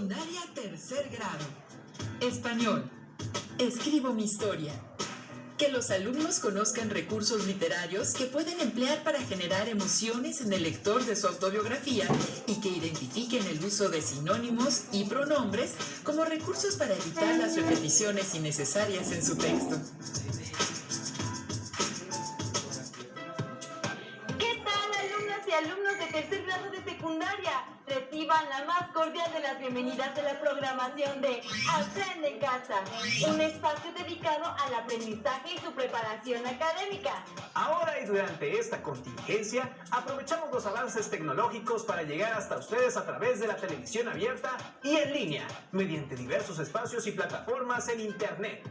Secundaria tercer grado. Español. Escribo mi historia. Que los alumnos conozcan recursos literarios que pueden emplear para generar emociones en el lector de su autobiografía y que identifiquen el uso de sinónimos y pronombres como recursos para evitar las repeticiones innecesarias en su texto. ¿Qué tal, alumnas y alumnos de tercer grado de secundaria? Reciban la más cordial de las bienvenidas de la programación de Aprende en Casa, un espacio dedicado al aprendizaje y su preparación académica. Ahora y durante esta contingencia, aprovechamos los avances tecnológicos para llegar hasta ustedes a través de la televisión abierta y en línea, mediante diversos espacios y plataformas en Internet.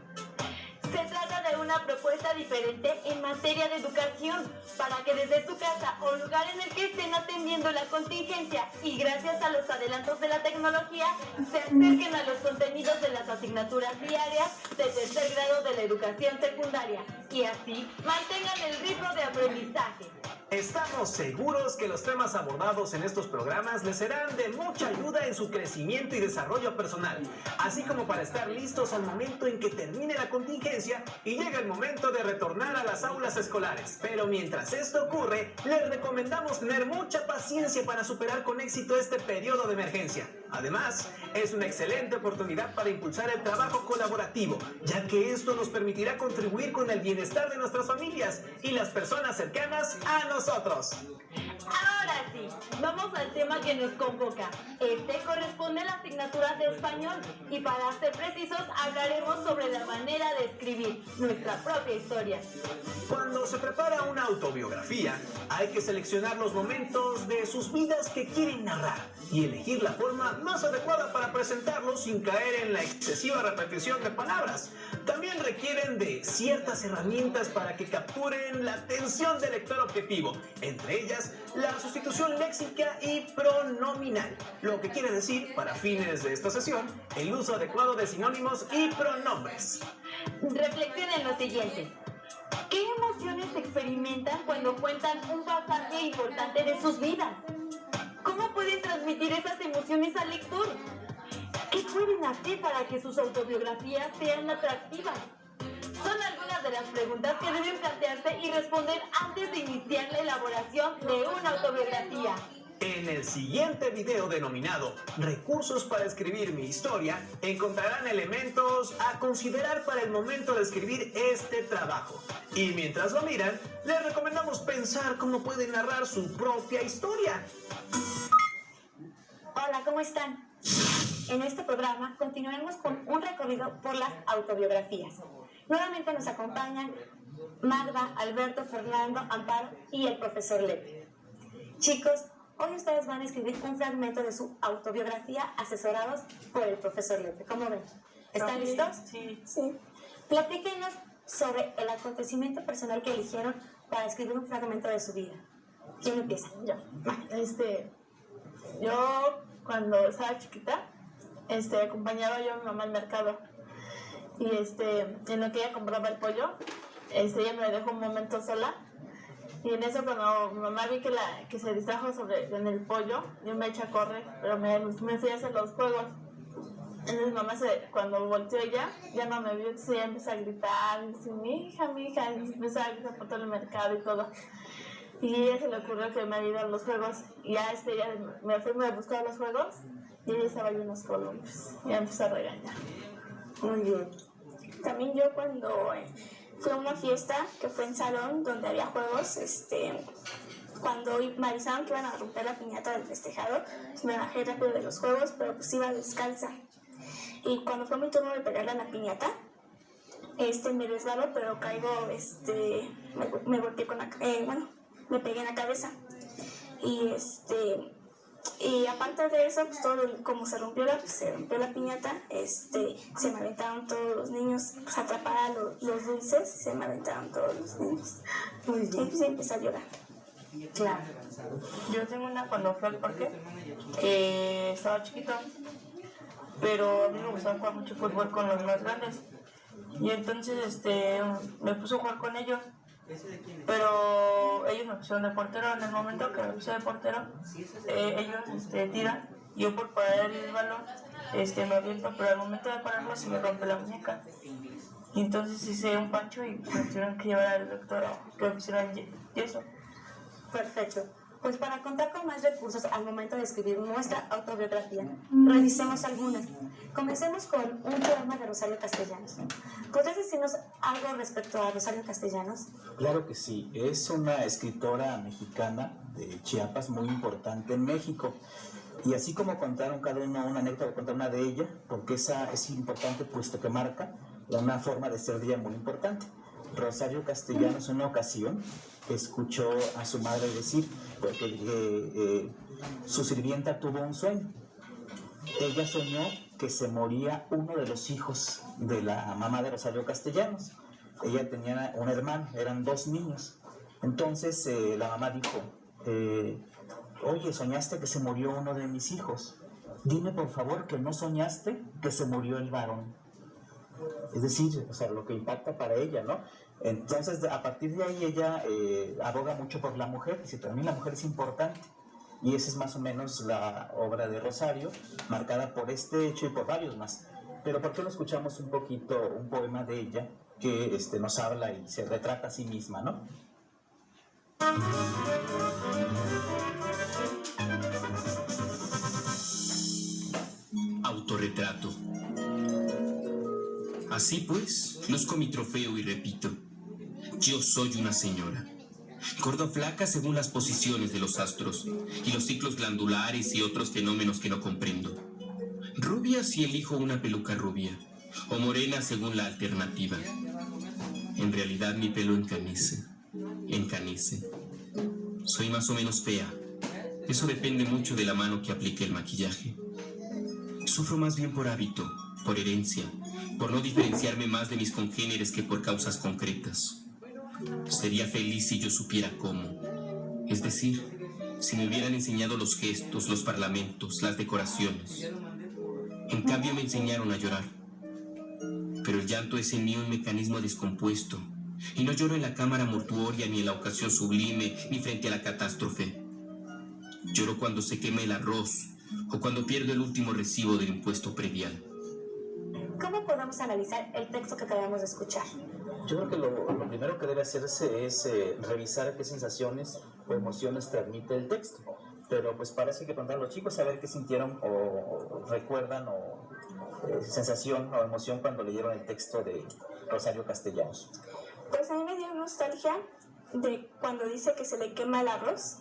Se trata de una propuesta diferente en materia de educación, para que desde su casa o lugar en el que estén atendiendo la contingencia y gracias a los adelantos de la tecnología, se acerquen a los contenidos de las asignaturas diarias de tercer grado de la educación secundaria y así mantengan el ritmo de aprendizaje. Estamos seguros que los temas abordados en estos programas les serán de mucha ayuda en su crecimiento y desarrollo personal, así como para estar listos al momento en que termine la contingencia y llegue el momento de retornar a las aulas escolares. Pero mientras esto ocurre, les recomendamos tener mucha paciencia para superar con éxito este periodo de emergencia. Además, es una excelente oportunidad para impulsar el trabajo colaborativo, ya que esto nos permitirá contribuir con el bienestar de nuestras familias y las personas cercanas a nosotros. Ahora sí, vamos al tema que nos convoca. Este corresponde a la asignatura de español y para ser precisos hablaremos sobre la manera de escribir nuestra propia historia. Cuando se prepara una autobiografía, hay que seleccionar los momentos de sus vidas que quieren narrar y elegir la forma más adecuada para presentarlos sin caer en la excesiva repetición de palabras. También requieren de ciertas herramientas para que capturen la atención del lector objetivo, entre ellas la sustitución léxica y pronominal, lo que quiere decir, para fines de esta sesión, el uso adecuado de sinónimos y pronombres. Reflexionen lo siguiente. ¿Qué emociones experimentan cuando cuentan un pasaje importante de sus vidas? ¿Cómo pueden transmitir esas emociones al lector? ¿Qué pueden hacer para que sus autobiografías sean atractivas? Son algunas de las preguntas que deben plantearse y responder antes de iniciar la elaboración de una autobiografía. En el siguiente video denominado Recursos para escribir mi historia, encontrarán elementos a considerar para el momento de escribir este trabajo. Y mientras lo miran, les recomendamos pensar cómo pueden narrar su propia historia. Hola, ¿cómo están? En este programa continuaremos con un recorrido por las autobiografías. Nuevamente nos acompañan Magda, Alberto, Fernando, Amparo y el profesor Lepe. Chicos, hoy ustedes van a escribir un fragmento de su autobiografía asesorados por el profesor Lepe. ¿Cómo ven? ¿Están listos? Sí. Sí. Platíquenos sobre el acontecimiento personal que eligieron para escribir un fragmento de su vida. ¿Quién empieza? Yo. Yo cuando estaba chiquita, acompañaba yo a mi mamá al mercado. Y en lo que ella compraba el pollo, ella me dejó un momento sola. Y en eso cuando mi mamá vi que se distrajo en el pollo, yo me eché a correr, pero me fui a hacer los juegos. Entonces mi mamá cuando volteó ella, ya no me vio, entonces ella empezó a gritar, y dice, mi hija, y empezó a gritar por todo el mercado y todo. Y a ella se le ocurrió que me ayudara a los juegos, y ya ella me buscó a los juegos, y ella estaba ahí en los columpios, y ya empezó a regañar. Muy bien. También yo cuando fui a una fiesta que fue en salón donde había juegos, cuando me avisaron que iban a romper la piñata del festejado, me bajé rápido de los juegos, pero pues iba descalza. Y cuando fue mi turno de pegarle a la piñata, me resbaló, pero caigo, me golpeé con me pegué en la cabeza. Y aparte de eso, pues como se rompió la piñata, se me aventaron todos los niños, pues atrapaba los dulces, se me aventaron todos los niños. Muy bien. Y pues empecé a llorar. Claro. Yo tengo una cuando fui al parque, estaba chiquito, pero a mí me gustaba jugar mucho fútbol con los más grandes. Y entonces me puse a jugar con ellos. Pero ellos me pusieron de portero. En el momento que me puse de portero, ellos tiran, y yo por parar el balón me aviento, pero al momento de pararlo se me rompe la muñeca. Y entonces hice un pancho y me tuvieron que llevar al doctor a que me pusieran yeso. Perfecto. Pues para contar con más recursos al momento de escribir nuestra autobiografía, revisemos algunas. Comencemos con un poema de Rosario Castellanos. ¿Podrías decirnos algo respecto a Rosario Castellanos? Claro que sí, es una escritora mexicana de Chiapas muy importante en México. Y así como contaron cada uno una anécdota, contar una de ella, porque esa es importante puesto que marca una forma de ser de ella muy importante. Rosario Castellanos en una ocasión escuchó a su madre decir que su sirvienta tuvo un sueño. Ella soñó que se moría uno de los hijos de la mamá de Rosario Castellanos. Ella tenía un hermano, eran 2 niños. Entonces la mamá dijo, oye, soñaste que se murió uno de mis hijos. Dime por favor que no soñaste que se murió el varón. Es decir, o sea, lo que impacta para ella, ¿no? Entonces, a partir de ahí ella aboga mucho por la mujer, dice, también la mujer es importante. Y esa es más o menos la obra de Rosario, marcada por este hecho y por varios más. Pero ¿por qué no escuchamos un poquito un poema de ella que nos habla y se retrata a sí misma, ¿no? Autorretrato. Así pues, luzco mi trofeo y repito, yo soy una señora. Gorda o flaca según las posiciones de los astros y los ciclos glandulares y otros fenómenos que no comprendo. Rubia si elijo una peluca rubia, o morena según la alternativa. En realidad mi pelo encanece. Soy más o menos fea. Eso depende mucho de la mano que aplique el maquillaje. Sufro más bien por hábito, por herencia, por no diferenciarme más de mis congéneres que por causas concretas. Sería feliz si yo supiera cómo. Es decir, si me hubieran enseñado los gestos, los parlamentos, las decoraciones. En cambio me enseñaron a llorar. Pero el llanto es en mí un mecanismo descompuesto. Y no lloro en la cámara mortuoria, ni en la ocasión sublime, ni frente a la catástrofe. Lloro cuando se quema el arroz, o cuando pierdo el último recibo del impuesto predial. ¿Cómo podemos analizar el texto que acabamos de escuchar? Yo creo que lo primero que debe hacerse es revisar qué sensaciones o emociones transmite el texto. Pero pues parece que preguntar a los chicos a ver qué sintieron o recuerdan o sensación o emoción cuando leyeron el texto de Rosario Castellanos. Pues a mí me dio nostalgia de cuando dice que se le quema el arroz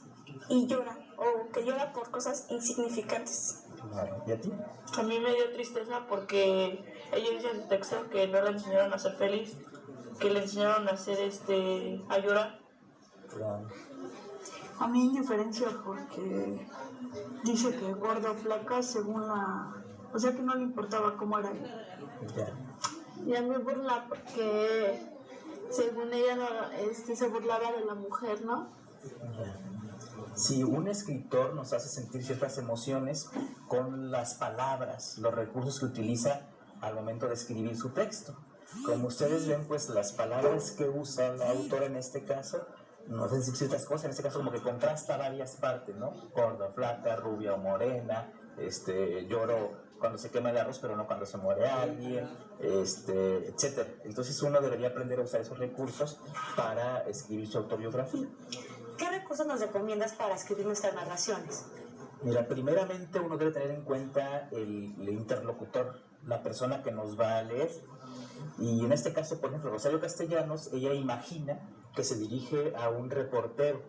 y llora, o que llora por cosas insignificantes. Claro. ¿Y a ti? A mí me dio tristeza porque ella dice en su texto que no le enseñaron a ser feliz, que le enseñaron a hacer a llorar. Claro. A mí indiferencia porque dice que gorda o flaca según la... O sea que no le importaba cómo era ella. Ya. Y a mí burla porque según ella se burlaba de la mujer, ¿no? Ya. Si un escritor nos hace sentir ciertas emociones con las palabras, los recursos que utiliza al momento de escribir su texto. Como ustedes ven, pues las palabras que usa la autora en este caso nos dicen ciertas cosas, en este caso como que contrasta varias partes, ¿no? Gorda, flaca, rubia o morena, lloro cuando se quema el arroz, pero no cuando se muere alguien, etc. Entonces uno debería aprender a usar esos recursos para escribir su autobiografía. ¿Qué recursos nos recomiendas para escribir nuestras narraciones? Mira, primeramente uno debe tener en cuenta el interlocutor, la persona que nos va a leer. Y en este caso, por ejemplo, Rosario Castellanos, ella imagina que se dirige a un reportero,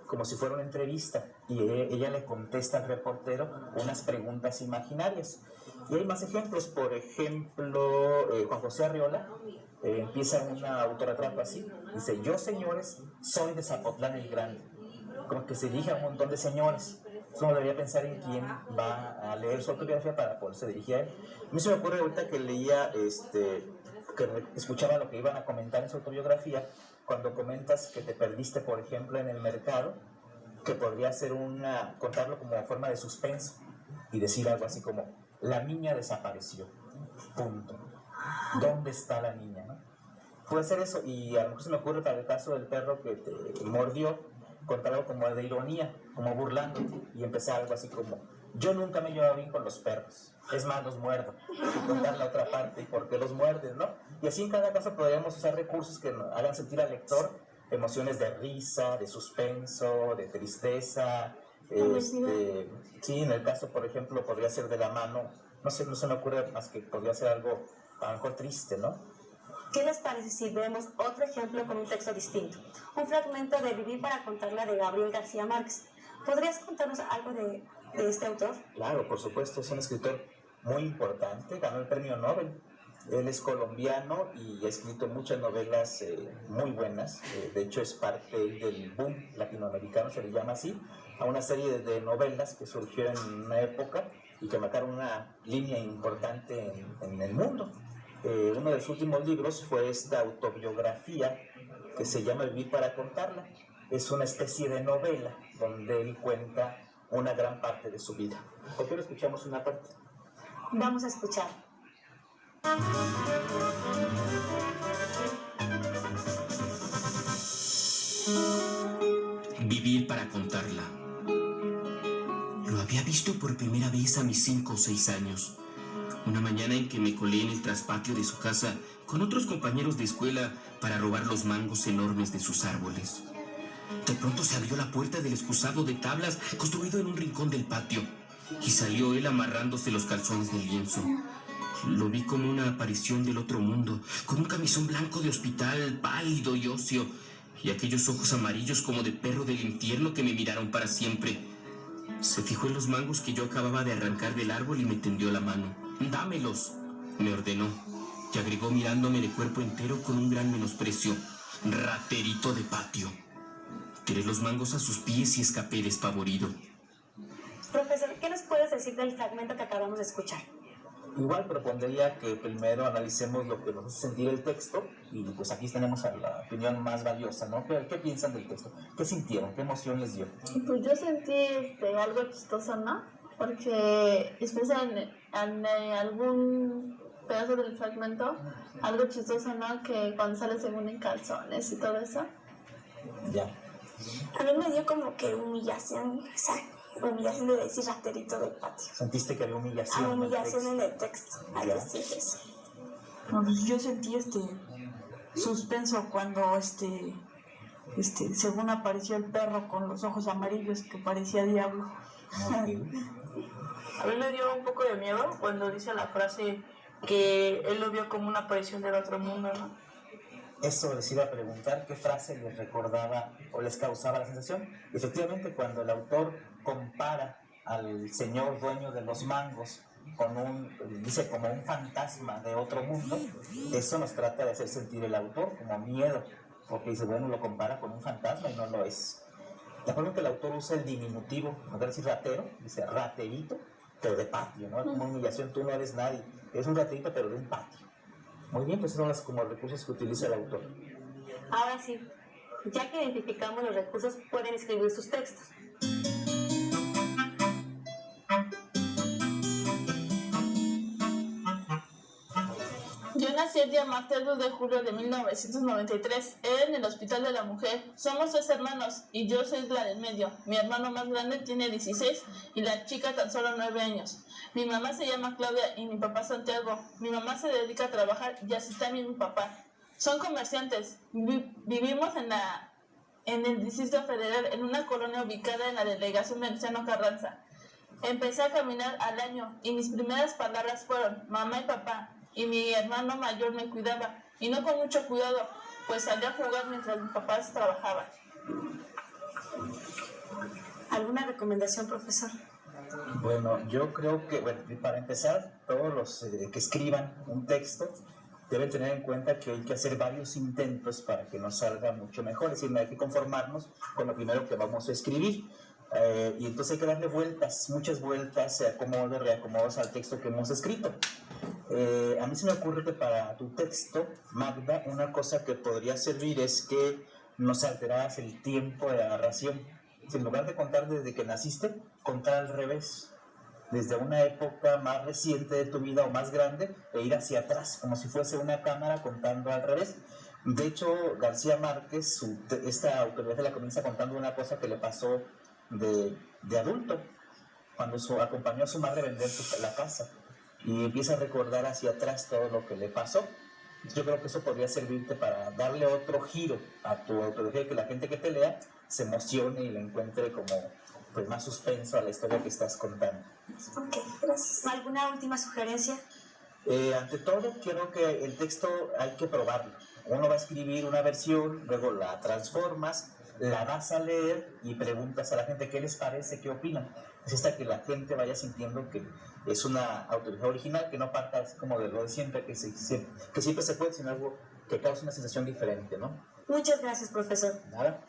como si fuera una entrevista, y ella le contesta al reportero unas preguntas imaginarias. Y hay más ejemplos, por ejemplo, Juan José Arriola empieza una autorretrato así, dice, yo señores, soy de Zapotlán el Grande, como que se dirige a un montón de señores. Uno debería pensar en quién va a leer su autobiografía para poderse dirigir a él. A mí se me ocurre ahorita que leía, que escuchaba lo que iban a comentar en su autobiografía, cuando comentas que te perdiste, por ejemplo, en el mercado, que podría ser contarlo como forma de suspenso y decir algo así como, la niña desapareció, punto. ¿Dónde está la niña? ¿No? Puede ser eso, y a lo mejor se me ocurre para el caso del perro que te mordió, contar algo como de ironía, como burlando, y empezar algo así como, Yo nunca me llevaba bien con los perros. Es más, los muerdo. Y contar la otra parte y por qué los muerdes, ¿no? Y así en cada caso podríamos usar recursos que hagan sentir al lector emociones de risa, de suspenso, de tristeza. Sí, en el caso, por ejemplo, podría ser de la mano. No sé, no se me ocurre más que podría ser algo a lo mejor triste, ¿no? ¿Qué les parece si vemos otro ejemplo con un texto distinto? Un fragmento de Vivir para contarla de Gabriel García Márquez. ¿Podrías contarnos algo de este autor? Claro, por supuesto, es un escritor muy importante, ganó el premio Nobel. Él es colombiano y ha escrito muchas novelas muy buenas. De hecho, es parte del boom latinoamericano, se le llama así, a una serie de novelas que surgió en una época y que marcaron una línea importante en el mundo. Uno de sus últimos libros fue esta autobiografía que se llama Vivir para contarla. Es una especie de novela donde él cuenta una gran parte de su vida. ¿Por qué no escuchamos una parte? Vamos a escuchar. Vivir para contarla. Lo había visto por primera vez a mis 5 o 6 años. Una mañana en que me colé en el traspatio de su casa con otros compañeros de escuela para robar los mangos enormes de sus árboles. De pronto se abrió la puerta del excusado de tablas construido en un rincón del patio y salió él amarrándose los calzones del lienzo. Lo vi como una aparición del otro mundo, con un camisón blanco de hospital, pálido y óseo, y aquellos ojos amarillos como de perro del infierno que me miraron para siempre. Se fijó en los mangos que yo acababa de arrancar del árbol y me tendió la mano. «Dámelos», me ordenó, y agregó mirándome de cuerpo entero con un gran menosprecio. «Raterito de patio». Tiré los mangos a sus pies y escapé despavorido. Profesor, ¿qué nos puedes decir del fragmento que acabamos de escuchar? Igual propondría que primero analicemos lo que nos hace sentir el texto y pues aquí tenemos la opinión más valiosa, ¿no? ¿Qué piensan del texto? ¿Qué sintieron? ¿Qué emoción les dio? Pues yo sentí algo chistoso, ¿no? Porque especialmente en algún pedazo del fragmento, algo chistoso, ¿no? Que cuando sale según en calzones y todo eso. Ya. A mí me dio como que humillación, o sea, humillación de decir raterito del patio. ¿Sentiste que había humillación? Humillación en el texto, al decir eso. No, pues yo sentí suspenso cuando según apareció el perro con los ojos amarillos que parecía diablo. A mí me dio un poco de miedo cuando dice la frase que él lo vio como una aparición del otro mundo, ¿no? Eso les iba a preguntar, ¿qué frase les recordaba o les causaba la sensación? Efectivamente, cuando el autor compara al señor dueño de los mangos dice como un fantasma de otro mundo, eso nos trata de hacer sentir el autor como miedo, porque dice, bueno, lo compara con un fantasma y no lo es. La forma en que el autor usa el diminutivo, no quiere decir ratero, dice raterito, pero de patio, ¿no? Como humillación, tú no eres nadie, eres un raterito pero de un patio. Muy bien, pues esos son los como recursos que utiliza el autor. Ahora sí, ya que identificamos los recursos, pueden escribir sus textos. Yo nací el día martes 2 de julio de 1993 en el Hospital de la Mujer. Somos 3 hermanos y yo soy la del medio. Mi hermano más grande tiene 16 y la chica tan solo 9 años. Mi mamá se llama Claudia y mi papá Santiago. Mi mamá se dedica a trabajar y así también mi papá. Son comerciantes. Vivimos en el Distrito Federal, en una colonia ubicada en la delegación Venustiano Carranza. Empecé a caminar al año y mis primeras palabras fueron mamá y papá. Y mi hermano mayor me cuidaba, y no con mucho cuidado, pues salía a jugar mientras mis papás trabajaban. ¿Alguna recomendación, profesor? Bueno, yo creo que, para empezar, todos los que escriban un texto deben tener en cuenta que hay que hacer varios intentos para que nos salga mucho mejor, es decir, no hay que conformarnos con lo primero que vamos a escribir. Y entonces hay que darle vueltas, muchas vueltas, acomodos, reacomodos al texto que hemos escrito. A mí se me ocurre que para tu texto, Magda, una cosa que podría servir es que nos alteraras el tiempo de la narración. En lugar de contar desde que naciste, contar al revés, desde una época más reciente de tu vida o más grande, e ir hacia atrás, como si fuese una cámara contando al revés. De hecho, García Márquez, esta autobiografía la comienza contando una cosa que le pasó de adulto. cuando acompañó a su madre a vender la casa y empieza a recordar hacia atrás todo lo que le pasó. Yo creo que eso podría servirte para darle otro giro a tu autobiografía, que la gente que te lea se emocione y le encuentre como pues, más suspenso a la historia que estás contando. Ok, gracias. ¿Alguna última sugerencia? Ante todo, quiero que el texto hay que probarlo. Uno va a escribir una versión, luego la transformas, la vas a leer y preguntas a la gente qué les parece, qué opinan. Es hasta que la gente vaya sintiendo que es una autobiografía original, que no parta así como de lo de siempre, que siempre se puede, sino algo que cause una sensación diferente, ¿no? Muchas gracias, profesor. Nada.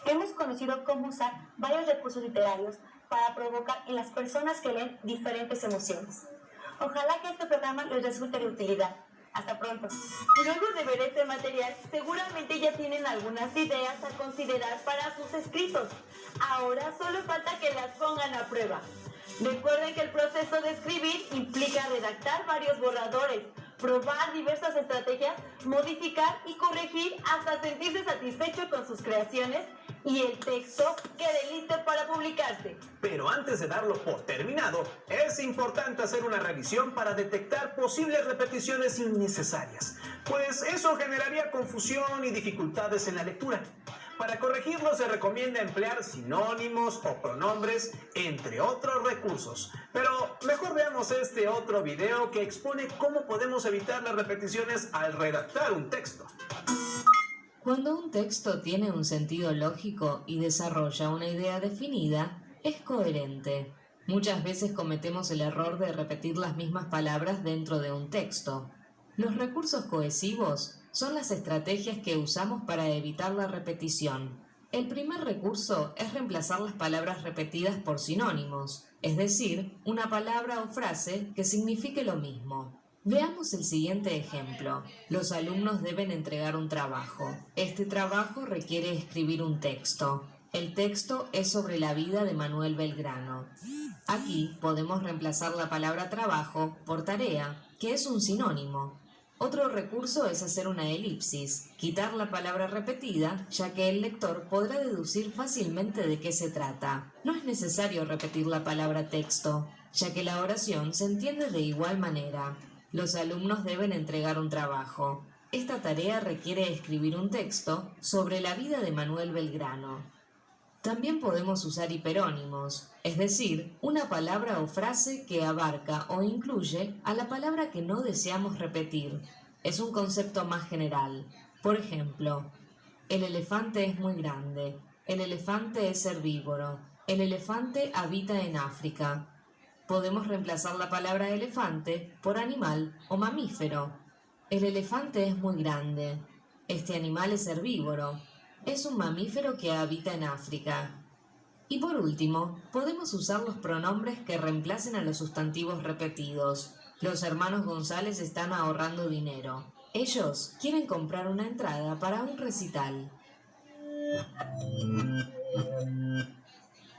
Hemos conocido cómo usar varios recursos literarios para provocar en las personas que leen diferentes emociones. Ojalá que este programa les resulte de utilidad. Hasta pronto. Luego de ver este material, seguramente ya tienen algunas ideas a considerar para sus escritos. Ahora solo falta que las pongan a prueba. Recuerden que el proceso de escribir implica redactar varios borradores, probar diversas estrategias, modificar y corregir hasta sentirse satisfecho con sus creaciones y el texto quede listo para publicarse. Pero antes de darlo por terminado, es importante hacer una revisión para detectar posibles repeticiones innecesarias, pues eso generaría confusión y dificultades en la lectura. Para corregirlo se recomienda emplear sinónimos o pronombres, entre otros recursos. Pero mejor veamos este otro video que expone cómo podemos evitar las repeticiones al redactar un texto. Cuando un texto tiene un sentido lógico y desarrolla una idea definida, es coherente. Muchas veces cometemos el error de repetir las mismas palabras dentro de un texto. Los recursos cohesivos son las estrategias que usamos para evitar la repetición. El primer recurso es reemplazar las palabras repetidas por sinónimos, es decir, una palabra o frase que signifique lo mismo. Veamos el siguiente ejemplo. Los alumnos deben entregar un trabajo. Este trabajo requiere escribir un texto. El texto es sobre la vida de Manuel Belgrano. Aquí podemos reemplazar la palabra trabajo por tarea, que es un sinónimo. Otro recurso es hacer una elipsis, quitar la palabra repetida, ya que el lector podrá deducir fácilmente de qué se trata. No es necesario repetir la palabra texto, ya que la oración se entiende de igual manera. Los alumnos deben entregar un trabajo. Esta tarea requiere escribir un texto sobre la vida de Manuel Belgrano. También podemos usar hiperónimos, es decir, una palabra o frase que abarca o incluye a la palabra que no deseamos repetir. Es un concepto más general. Por ejemplo, el elefante es muy grande, el elefante es herbívoro, el elefante habita en África. Podemos reemplazar la palabra elefante por animal o mamífero. El elefante es muy grande, este animal es herbívoro. Es un mamífero que habita en África. Y por último, podemos usar los pronombres que reemplacen a los sustantivos repetidos. Los hermanos González están ahorrando dinero. Ellos quieren comprar una entrada para un recital.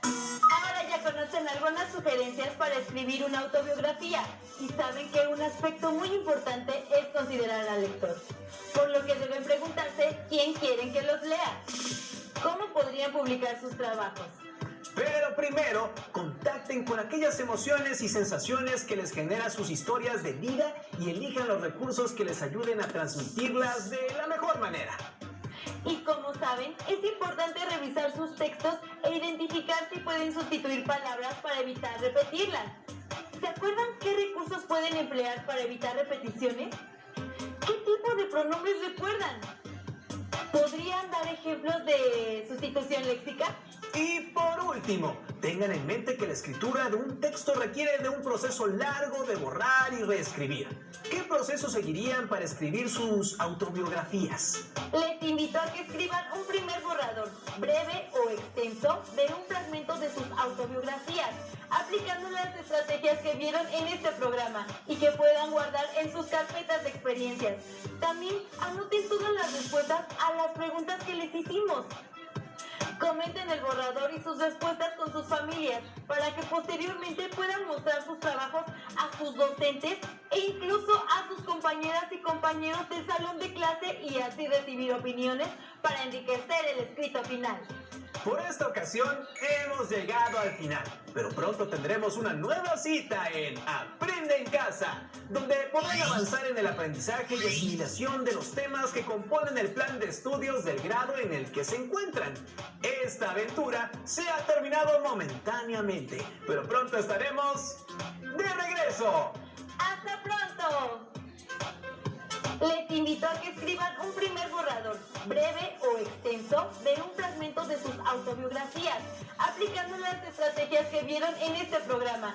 Ahora ya conocen algunas sugerencias para escribir una autobiografía y saben que un aspecto muy importante es considerar al lector, por lo que deben preguntarse quién quieren que los lea. ¿Cómo podrían publicar sus trabajos? Pero primero, contacten con aquellas emociones y sensaciones que les generan sus historias de vida y elijan los recursos que les ayuden a transmitirlas de la mejor manera. Y como saben, es importante revisar sus textos e identificar si pueden sustituir palabras para evitar repetirlas. ¿Se acuerdan qué recursos pueden emplear para evitar repeticiones? ¿Qué tipo de pronombres recuerdan? ¿Podrían dar ejemplos de sustitución léxica? Y por último, tengan en mente que la escritura de un texto requiere de un proceso largo de borrar y reescribir. ¿Qué proceso seguirían para escribir sus autobiografías? Les invito a que escriban un primer borrador, breve o extenso, de un fragmento de sus autobiografías, aplicando las estrategias que vieron en este programa y que puedan guardar en sus carpetas de experiencias. También anoten todas las respuestas a las preguntas que les hicimos. Comenten el borrador y sus respuestas con sus familias para que posteriormente puedan mostrar sus trabajos a sus docentes e incluso a sus compañeras y compañeros del salón de clase y así recibir opiniones para enriquecer el escrito final. Por esta ocasión hemos llegado al final, pero pronto tendremos una nueva cita en Aprende en Casa, donde podrán avanzar en el aprendizaje y asimilación de los temas que componen el plan de estudios del grado en el que se encuentran. Esta aventura se ha terminado momentáneamente, pero pronto estaremos de regreso. ¡Hasta pronto! Les invito a que escriban un primer borrador, breve o extenso, de un fragmento de sus autobiografías, aplicando las estrategias que vieron en este programa.